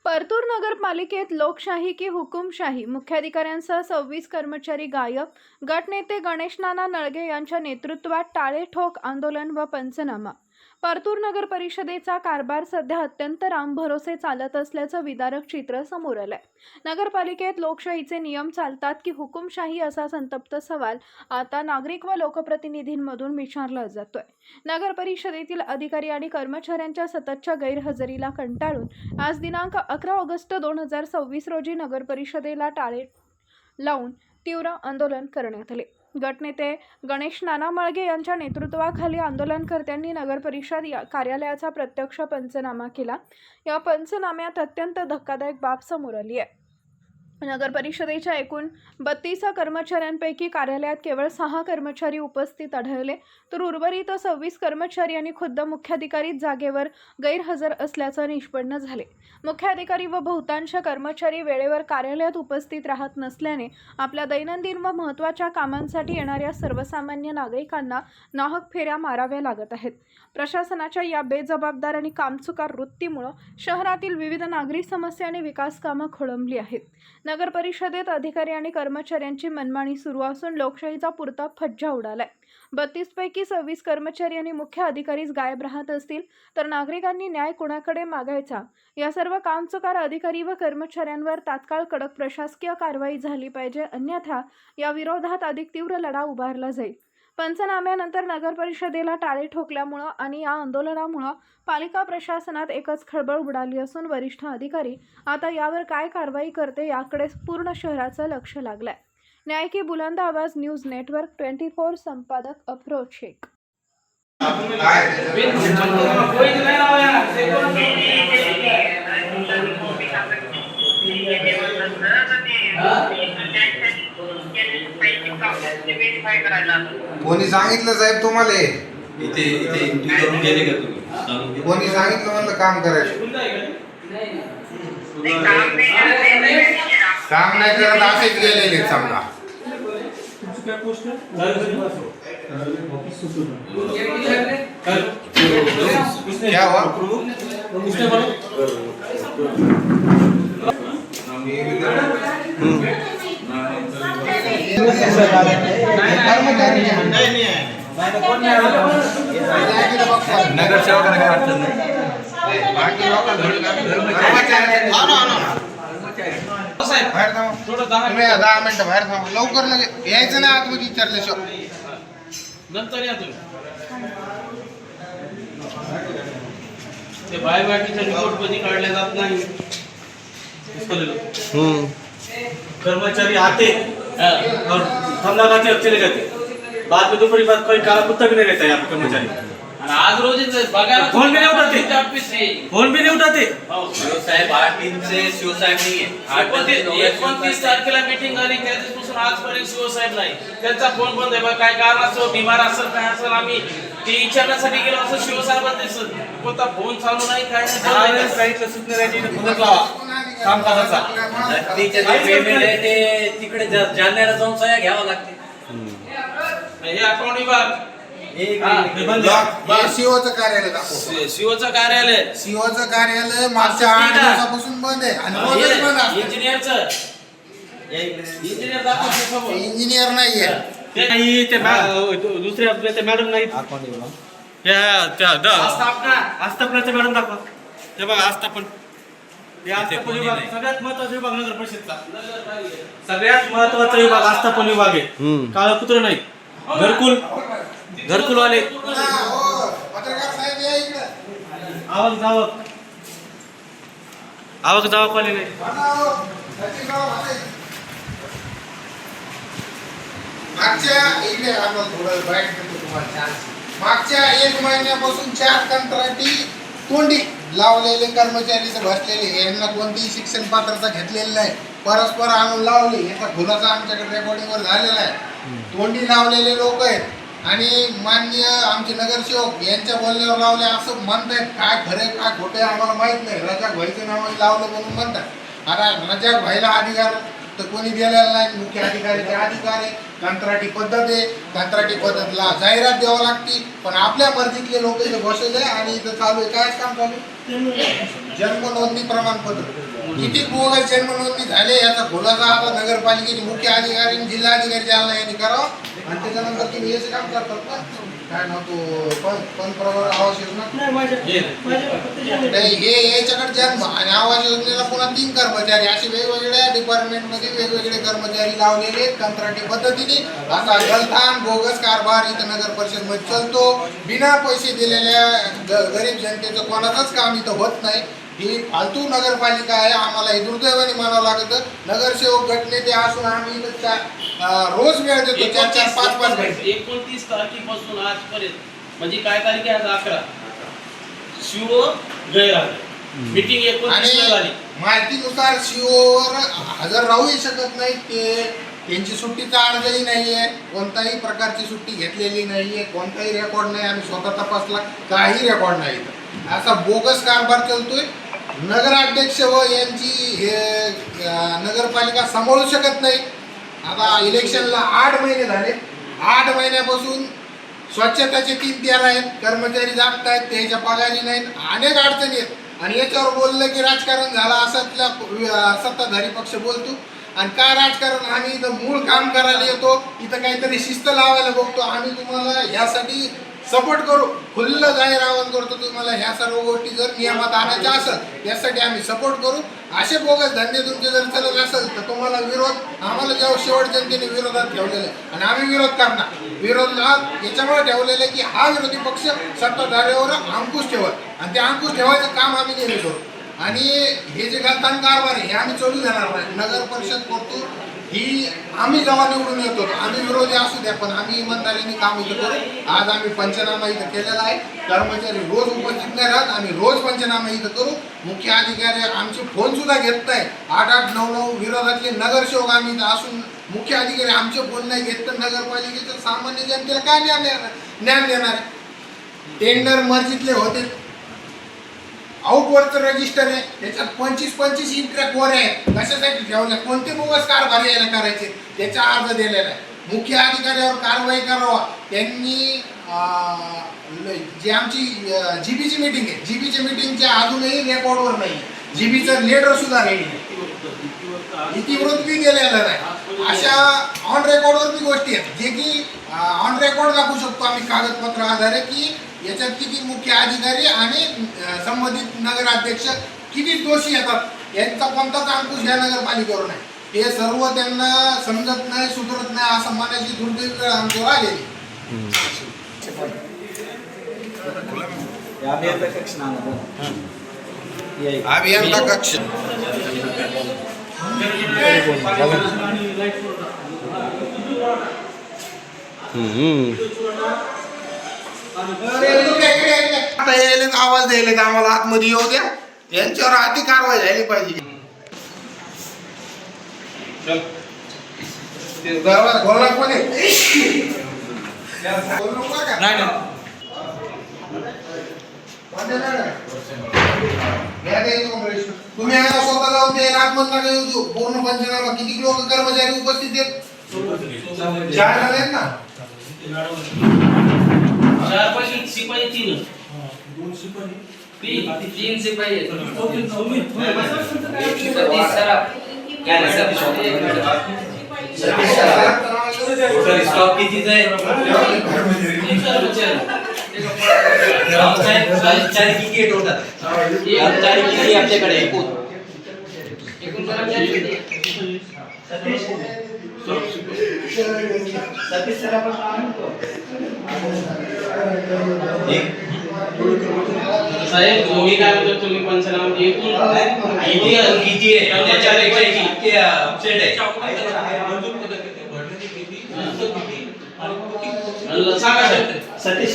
परतूर नगरपालिकेत लोकशाही की हुकुमशाही मुख्याधिकाऱ्यांसह 26 कर्मचारी गायब. गटनेते गणेश नाना नळगे यांच्या नेतृत्वात टाळे ठोक आंदोलन व पंचनामा. परतूर नगर परिषदेचा कारभार सध्या अत्यंत रामभरोसे चालत असल्याचं विदारक चित्र समोर आलंय. नगरपालिकेत लोकशाहीचे नियम चालतात की हुकुमशाही असा संतप्त सवाल आता नागरिक व लोकप्रतिनिधींमधून विचारला जातोय. नगर परिषदेतील अधिकारी आणि कर्मचाऱ्यांच्या सततच्या गैरहजेरीला कंटाळून आज दिनांक 11 ऑगस्ट 2026 रोजी नगर परिषदेला टाळे लावून तीव्र आंदोलन करण्यात आले. गटनेते गणेश नाना मळगे यांच्या नेतृत्वाखाली आंदोलनकर्त्यांनी नगर परिषद कार्यालयाचा प्रत्यक्ष पंचनामा केला. या पंचनाम्यात अत्यंत धक्कादायक बाब समोर आली आहे. नगर परिषदेच्या एकूण 32 कर्मचाऱ्यांपैकी कार्यालयात केवळ 6 कर्मचारी उपस्थित आढळले, तर उर्वरित 26 कर्मचारी आणि खुद्द मुख्याधिकारी जागेवर गैरहजर असल्याचं निष्पन्न झाले. मुख्याधिकारी व बहुतांश कर्मचारी वेळेवर कार्यालयात उपस्थित राहत नसल्याने आपल्या दैनंदिन व महत्त्वाच्या कामांसाठी येणाऱ्या सर्वसामान्य नागरिकांना नाहक फेऱ्या माराव्या लागत आहेत. प्रशासनाच्या या बेजबाबदार आणि कामचुकार वृत्तीमुळे शहरातील विविध नागरी समस्या आणि विकास कामं खोळंबली आहेत. नगर परिषदेत अधिकारी आणि कर्मचाऱ्यांची मनमानी सुरू असून लोकशाहीचा पुरता फज्जा उडालाय. 32 पैकी 26 कर्मचारी आणि मुख्य अधिकारीच गायब राहत असतील तर नागरिकांनी न्याय कोणाकडे मागायचा? या सर्व कामचुकार अधिकारी व कर्मचाऱ्यांवर तात्काळ कडक प्रशासकीय कारवाई झाली पाहिजे, अन्यथा या विरोधात अधिक तीव्र लढा उभारला जाईल. पंचनाम्यानंतर नगर परिषदेला टाळे ठोकल्यामुळे आणि या आंदोलनामुळे पालिका प्रशासनात एकच खळबळ उडाली असून वरिष्ठ अधिकारी आता यावर काय कारवाई करते याकडे पूर्ण शहराचं लक्ष लागलंय. न्याय की बुलंद आवाज न्यूज नेटवर्क 24 संपादक अफरोज शेख. कोणी सांगितलं साहेब तुम्हाला? इथे एंट्री करून गेले का तुम्ही? कोणी सांगितलं म्हणलं काम करायचं? काम नाही करत असेच गेलेले समजा. क्या हुआ? नगरसेवकांना काय अडचण नाही. तुम्ही 10 मिनिटं बाहेर थांबा. लवकर लगे यायचं नाही आतमध्ये विचारल्याशिवाय. नंतर या तुम्ही ते बायोमॅट्रिकचा रिपोर्ट कधी काढला जात नाही. कर्मचारी आते और हम लोग आते चले जाते. बाद में दोपहरी बाद कोई काला कुत्ता भी नहीं रहता यहाँ पे कर्मचारी. आज रोज फोन भी नहीं उठाते. फोन भी नहीं उठाते. साहेब 8 दिन से शिव साहेब नाही आहे. 29 तारखेला मीटिंग झाली त्या दिवसापासून आजपर्यंत शिव साहेब नाही. त्यांचा फोन बंद आहे. काय कारण असो, बिमार असेल काय असेल, आम्ही ते विचारण्यासाठी गेलो असं शिव साहेबांनी कोणता फोन चालू नाही काय नाही. सांगितलं सूचनेची मुदत लावा कामकाजाचा. पेमेंट आहे ते तिकडे जालन्याला जाऊन सह्या घ्यावं लागते. हे अकाउंट विभाग सीओचं कार्यालय दाखव. शिवचं कार्यालय सीओचं कार्यालय मागच्या 8 दिवसापासून बंद आहे आणि रोजच बंद असतं. इंजिनियरचं इंजिनियर दाखव. इंजिनियर नाहीये. ते नाही, ते दुसरे आपले ते मॅडम नाही. आस्थापनाचे मॅडम दाखवा. ते बघा आस्थापन. आस्थापन विभाग सगळ्यात महत्वाचा विभाग नगर परिषदचा. सगळ्यात महत्वाचा विभाग आस्थापन विभाग आहे. काळं कुत्र नाही. घरकुल वाले पत्रकार साहेब या इकडे. आवक जावक वाले नाही. मागच्या 1 महिन्यापासून 4 कंत्राटी तोंडी लावलेले कर्मचारी बसलेले. यांना कोणतीही शिक्षण पात्रता घेतलेली नाही. परस्पर आणून लावले. याचा खुलासा आमच्याकडे रेकॉर्डिंगवर झालेला आहे. तोंडी लावलेले लोक आहेत आणि माननीय आमचे नगरसेवक यांच्या बोलण्यावर लावले असं म्हणतायत. काय खरे काय खोटे आम्हाला माहित नाही. रजाक भाईचं नाव लावलं म्हणून म्हणतात. आता रजाक भाईला अधिकार तर कोणी दिलेला नाही. मुख्य अधिकाऱ्याचे अधिकार आहे, कंत्राटी पद्धत आहे, कंत्राटी पद्धतला जाहिरात द्यावं लागते. पण आपल्या मर्जीतले लोक इथे बसले आणि इथं चालू आहे. काय काम चालू आहे? जन्म नोंदणी प्रमाणपत्र. किती बोगस जन्म नोंदणी झाले याचा खुलासा आता नगरपालिकेचे मुख्य अधिकारी आणि जिल्हाधिकारी जालना यांनी करावा. आणि त्याच्यानंतर तुम्ही याचे काम करतात ना, काय नव्हतो पंतप्रधान आवास योजना नाही, हे याच्याकडे जन्म आणि आवास योजनेला पुन्हा 3 कर्मचारी असे वेगवेगळ्या डिपार्टमेंटमध्ये वेगवेगळे कर्मचारी लावलेले आहेत कंत्राटी पद्धतीने. असा गलथान बोगस कारभार इथं नगर परिषद मध्ये चालतो. बिना पैसे दिलेल्या गरीब जनतेचं कोणाचंच काम इथं होत नाही. ही फालतू नगरपालिका आहे. आम्हाला हे दुर्दैवाने म्हणावं लागतं. नगरसेवक गटनेते असून आम्ही इथं रोज वेळ देतो 4-4, 5-5 घंटे. 29 तारखेपासून आजपर्यंत म्हणजे काय तारीख आहे? आज 11. शिव गैरहजर मीटिंग 29 ला झाली. माहितीनुसार सीओवर हजर राहूही शकत नाही ते. त्यांची सुट्टीचा अर्जही नाहीये, कोणताही प्रकारची सुट्टी घेतलेली नाहीये, कोणताही रेकॉर्ड नाही. आम्ही स्वतः तपासला, काही रेकॉर्ड नाही. असा बोगस कारभार चालतोय. नगराध्यक्ष व यांची हे नगरपालिका सांभाळू शकत नाही. आता इलेक्शनला 8 महिने झाले. 8 महिन्यापासून स्वच्छताचे 3 आहेत, कर्मचारी जागत आहेत, त्याच्या पगारी नाहीत, अनेक अडचणी आहेत. आणि याच्यावर बोललं की राजकारण झालं असं सत्ताधारी पक्ष बोलतो. आणि काय राजकारण? आम्ही इथं मूळ काम करायला येतो, इथं काहीतरी शिस्त लावायला बघतो. आम्ही तुम्हाला ह्यासाठी सपोर्ट करू, खुल्लं जाहीर आवाहन करतो. तुम्हाला ह्या सर्व गोष्टी जर नियमात आणायच्या असेल यासाठी आम्ही सपोर्ट करू. असे बोगस धंदे तुमचे जर चालत असेल तर तुम्हाला विरोध, आम्हाला जेव्हा शेवट जनतेने विरोधात ठेवलेला आहे आणि आम्ही विरोध करणार. विरोधात याच्यामुळे ठेवलेलं आहे की हा विरोधी पक्ष सत्ताधाऱ्यावर अंकुश ठेवत आणि ते अंकुश ठेवायचं काम आम्ही नेहमी करू. आणि हे जे गलथान कारभार आहे हे आम्ही चालू देणार नाही. नगर परिषद करतो ही आम्ही जेव्हा निवडून येतो आम्ही विरोधी असू द्या, पण आम्ही इमानदारीने काम इथं करू. आज आम्ही पंचनामा इथं केलेला आहे. कर्मचारी रोज उपस्थित नाही राहत. आम्ही रोज पंचनामा इथं करू. मुख्य अधिकारी आमचे फोन सुद्धा घेत नाही. 8-8, 9-9 विरोधातले नगरसेवक आम्ही इथं असून मुख्य अधिकारी आमचे फोन नाही घेत तर नगरपालिकेच्या सामान्य जनतेला काय ज्ञान देणार आहे? टेंडर मर्जीतले होते. आउटवरचं रजिस्टर आहे, त्याच्यात 25 इंट्रॅक कोऱ्या आहेत. कशासाठी ठेवल्या? कोणते बोगस कारभार यायला करायचे त्याचा अर्ज दिलेला आहे. मुख्य अधिकाऱ्यावर कारवाई करावा. त्यांनी जी आमची जीबीची मीटिंग आहे, जीबीच्या मीटिंगच्या अजूनही रेकॉर्डवर नाही. जीबीचं लेटर सुद्धा नाही, इतिवृत्त बी दिलेलं नाही. अशा ऑन रेकॉर्डवर बी गोष्टी आहेत जे की ऑन रेकॉर्ड दाखवू शकतो आम्ही कागदपत्र आधारे की याच्यात किती मुख्य अधिकारी आणि संबंधित नगराध्यक्ष किती दोषी येतात. यांचा कोणताच अंकुश या नगरपालिकेवर नाही. हे सर्व त्यांना समजत नाही, सुधरत नाही असं म्हणायची दुर्दैवी वेळ आमच्यावर आलेली. अभियंता कक्ष आता यायले आवाज द्यायला आम्हाला आतमध्ये येऊ द्या. यांच्यावर अति कारवाई झाली पाहिजे. बोलणार कोणी? तुम्ही स्वतः जाऊन ते आतमध्ये येऊ. पूर्ण पंचनामा किती लोक कर्मचारी उपस्थित आहेत? 4 आहेत ना. 4 शिपाई 3 शिपाई स्टॉक कितीच आहे? कर्मचारी किती आहे टोटल? कर्मचारी किती आपल्याकडे एकूण? साहेब तुम्ही काय म्हणतो? तुम्ही पंचनामा किती आहे? सांगा सर. सतीश